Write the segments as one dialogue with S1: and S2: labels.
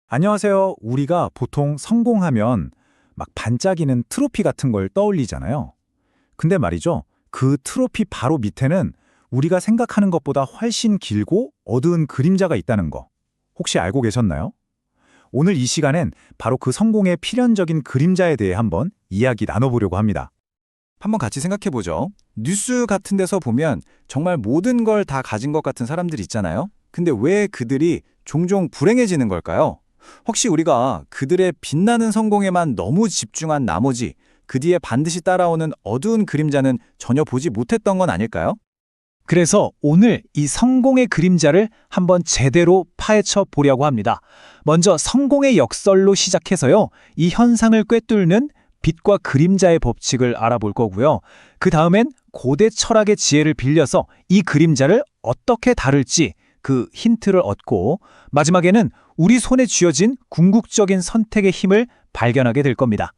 S1: 안녕하세요. 우리가 보통 성공하면 막 반짝이는 트로피 같은 걸 떠올리잖아요. 근데 말이죠. 그 트로피 바로 밑에는 우리가 생각하는 것보다 훨씬 길고 어두운 그림자가 있다는 거. 혹시 알고 계셨나요? 오늘 이 시간엔 바로 그 성공의 필연적인 그림자에 대해 한번 이야기 나눠보려고 합니다.
S2: 한번 같이 생각해보죠. 뉴스 같은 데서 보면 정말 모든 걸 다 가진 것 같은 사람들 있잖아요. 근데 왜 그들이 종종 불행해지는 걸까요? 혹시 우리가 그들의 빛나는 성공에만 너무 집중한 나머지 그 뒤에 반드시 따라오는 어두운 그림자는 전혀 보지 못했던 건 아닐까요?
S3: 그래서 오늘 이 성공의 그림자를 한번 제대로 파헤쳐 보려고 합니다. 먼저 성공의 역설로 시작해서요. 이 현상을 꿰뚫는 빛과 그림자의 법칙을 알아볼 거고요. 그 다음엔 고대 철학의 지혜를 빌려서 이 그림자를 어떻게 다룰지 그 힌트를 얻고 마지막에는 우리 손에 쥐어진 궁극적인 선택의 힘을 발견하게 될 겁니다.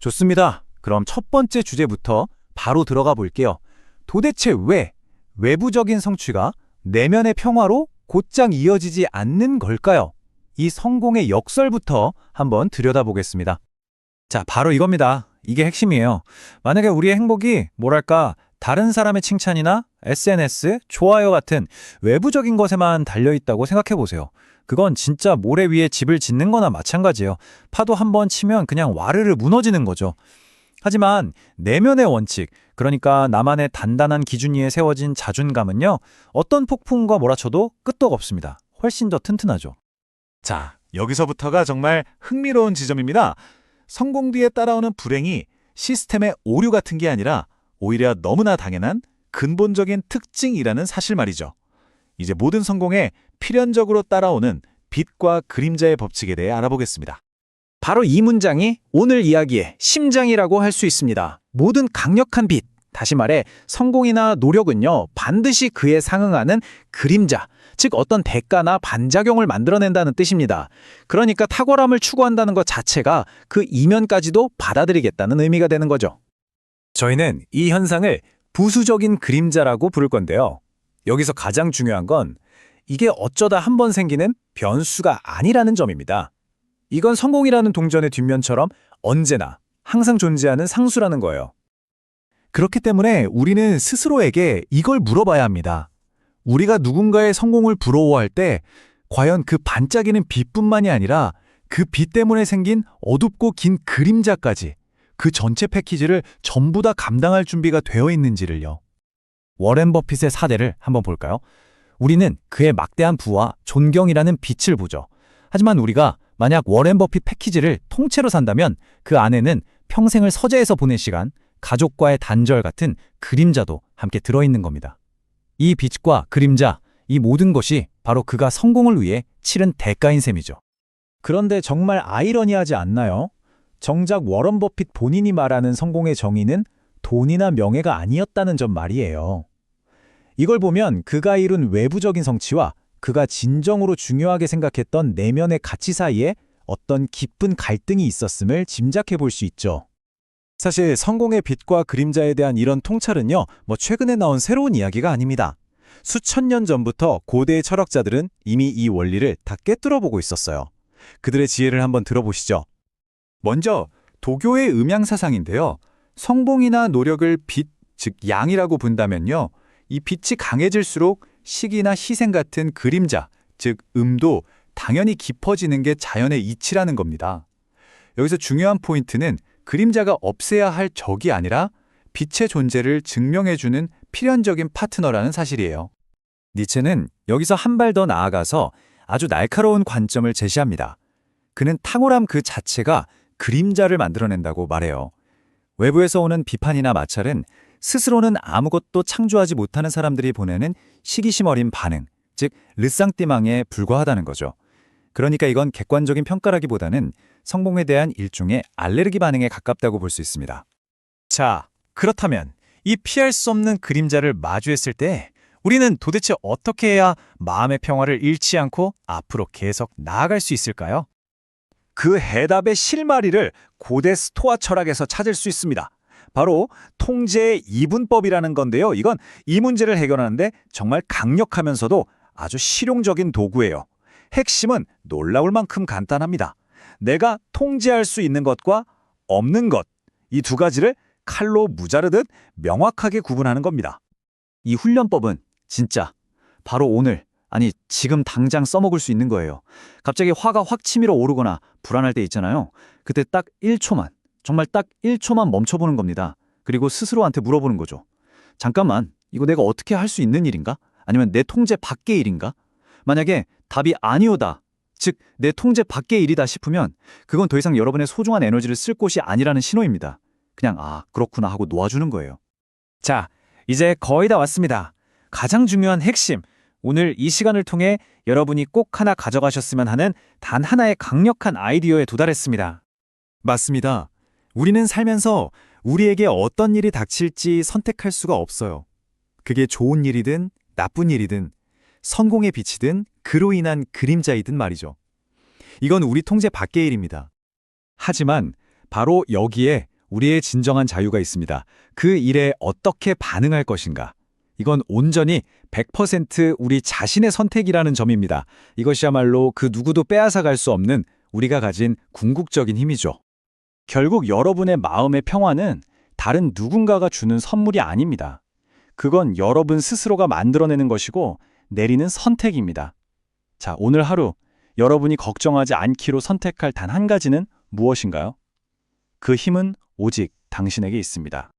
S1: 좋습니다. 그럼 첫 번째 주제부터 바로 들어가 볼게요. 도대체 왜 외부적인 성취가 내면의 평화로 곧장 이어지지 않는 걸까요? 이 성공의 역설부터 한번 들여다보겠습니다. 자, 바로 이겁니다. 이게 핵심이에요. 만약에 우리의 행복이 다른 사람의 칭찬이나 SNS, 좋아요 같은 외부적인 것에만 달려있다고 생각해보세요. 그건 진짜 모래 위에 집을 짓는 거나 마찬가지예요. 파도 한 번 치면 그냥 와르르 무너지는 거죠. 하지만 내면의 원칙, 그러니까 나만의 단단한 기준 위에 세워진 자존감은요, 어떤 폭풍과 몰아쳐도 끄떡 없습니다. 훨씬 더 튼튼하죠.
S4: 자, 여기서부터가 정말 흥미로운 지점입니다. 성공 뒤에 따라오는 불행이 시스템의 오류 같은 게 아니라 오히려 너무나 당연한 근본적인 특징이라는 사실 말이죠. 이제 모든 성공에 필연적으로 따라오는 빛과 그림자의 법칙에 대해 알아보겠습니다.
S3: 바로 이 문장이 오늘 이야기의 심장이라고 할 수 있습니다. 모든 강력한 빛, 다시 말해 성공이나 노력은요, 반드시 그에 상응하는 그림자, 즉 어떤 대가나 반작용을 만들어낸다는 뜻입니다. 그러니까 탁월함을 추구한다는 것 자체가 그 이면까지도 받아들이겠다는 의미가 되는 거죠.
S1: 저희는 이 현상을 부수적인 그림자라고 부를 건데요. 여기서 가장 중요한 건 이게 어쩌다 한 번 생기는 변수가 아니라는 점입니다. 이건 성공이라는 동전의 뒷면처럼 언제나 항상 존재하는 상수라는 거예요. 그렇기 때문에 우리는 스스로에게 이걸 물어봐야 합니다. 우리가 누군가의 성공을 부러워할 때 과연 그 반짝이는 빛뿐만이 아니라 그 빛 때문에 생긴 어둡고 긴 그림자까지 그 전체 패키지를 전부 다 감당할 준비가 되어 있는지를요. 워렌 버핏의 사례를 한번 볼까요? 우리는 그의 막대한 부와 존경이라는 빛을 보죠. 하지만 우리가 만약 워렌 버핏 패키지를 통째로 산다면 그 안에는 평생을 서재에서 보낸 시간, 가족과의 단절 같은 그림자도 함께 들어있는 겁니다. 이 빛과 그림자, 이 모든 것이 바로 그가 성공을 위해 치른 대가인 셈이죠.
S3: 그런데 정말 아이러니하지 않나요? 정작 워런 버핏 본인이 말하는 성공의 정의는 돈이나 명예가 아니었다는 점 말이에요. 이걸 보면 그가 이룬 외부적인 성취와 그가 진정으로 중요하게 생각했던 내면의 가치 사이에 어떤 깊은 갈등이 있었음을 짐작해 볼 수 있죠.
S2: 사실 성공의 빛과 그림자에 대한 이런 통찰은요, 최근에 나온 새로운 이야기가 아닙니다. 수천 년 전부터 고대의 철학자들은 이미 이 원리를 다 꿰뚫어 보고 있었어요. 그들의 지혜를 한번 들어보시죠.
S4: 먼저 도교의 음양사상인데요. 성공이나 노력을 빛, 즉 양이라고 본다면요. 이 빛이 강해질수록 시기나 희생 같은 그림자, 즉 음도 당연히 깊어지는 게 자연의 이치라는 겁니다. 여기서 중요한 포인트는 그림자가 없애야 할 적이 아니라 빛의 존재를 증명해주는 필연적인 파트너라는 사실이에요.
S1: 니체는 여기서 한 발 더 나아가서 아주 날카로운 관점을 제시합니다. 그는 탁월함 그 자체가 그림자를 만들어낸다고 말해요. 외부에서 오는 비판이나 마찰은 스스로는 아무것도 창조하지 못하는 사람들이 보내는 시기심 어린 반응, 즉 르상띠망에 불과하다는 거죠. 그러니까 이건 객관적인 평가라기보다는 성공에 대한 일종의 알레르기 반응에 가깝다고 볼 수 있습니다.
S3: 자, 그렇다면 이 피할 수 없는 그림자를 마주했을 때 우리는 도대체 어떻게 해야 마음의 평화를 잃지 않고 앞으로 계속 나아갈 수 있을까요? 그 해답의 실마리를 고대 스토아 철학에서 찾을 수 있습니다. 바로 통제의 이분법이라는 건데요. 이건 이 문제를 해결하는데 정말 강력하면서도 아주 실용적인 도구예요.
S2: 핵심은 놀라울 만큼 간단합니다. 내가 통제할 수 있는 것과 없는 것, 이 두 가지를 칼로 무자르듯 명확하게 구분하는 겁니다. 이 훈련법은 진짜 바로 오늘, 아니 지금 당장 써먹을 수 있는 거예요. 갑자기 화가 확 치밀어 오르거나 불안할 때 있잖아요. 그때 딱 1초만, 정말 딱 1초만 멈춰보는 겁니다. 그리고 스스로한테 물어보는 거죠. 잠깐만, 이거 내가 어떻게 할 수 있는 일인가? 아니면 내 통제 밖의 일인가? 만약에 답이 아니오다, 즉 내 통제 밖의 일이다 싶으면 그건 더 이상 여러분의 소중한 에너지를 쓸 곳이 아니라는 신호입니다. 그냥 그렇구나 하고 놓아주는 거예요.
S3: 자, 이제 거의 다 왔습니다. 가장 중요한 핵심. 오늘 이 시간을 통해 여러분이 꼭 하나 가져가셨으면 하는 단 하나의 강력한 아이디어에 도달했습니다.
S2: 맞습니다. 우리는 살면서 우리에게 어떤 일이 닥칠지 선택할 수가 없어요. 그게 좋은 일이든 나쁜 일이든 성공의 빛이든 그로 인한 그림자이든 말이죠. 이건 우리 통제 밖의 일입니다. 하지만 바로 여기에 우리의 진정한 자유가 있습니다. 그 일에 어떻게 반응할 것인가. 이건 온전히 100% 우리 자신의 선택이라는 점입니다. 이것이야말로 그 누구도 빼앗아갈 수 없는 우리가 가진 궁극적인 힘이죠. 결국 여러분의 마음의 평화는 다른 누군가가 주는 선물이 아닙니다. 그건 여러분 스스로가 만들어내는 것이고 내리는 선택입니다. 자, 오늘 하루 여러분이 걱정하지 않기로 선택할 단 한 가지는 무엇인가요? 그 힘은 오직 당신에게 있습니다.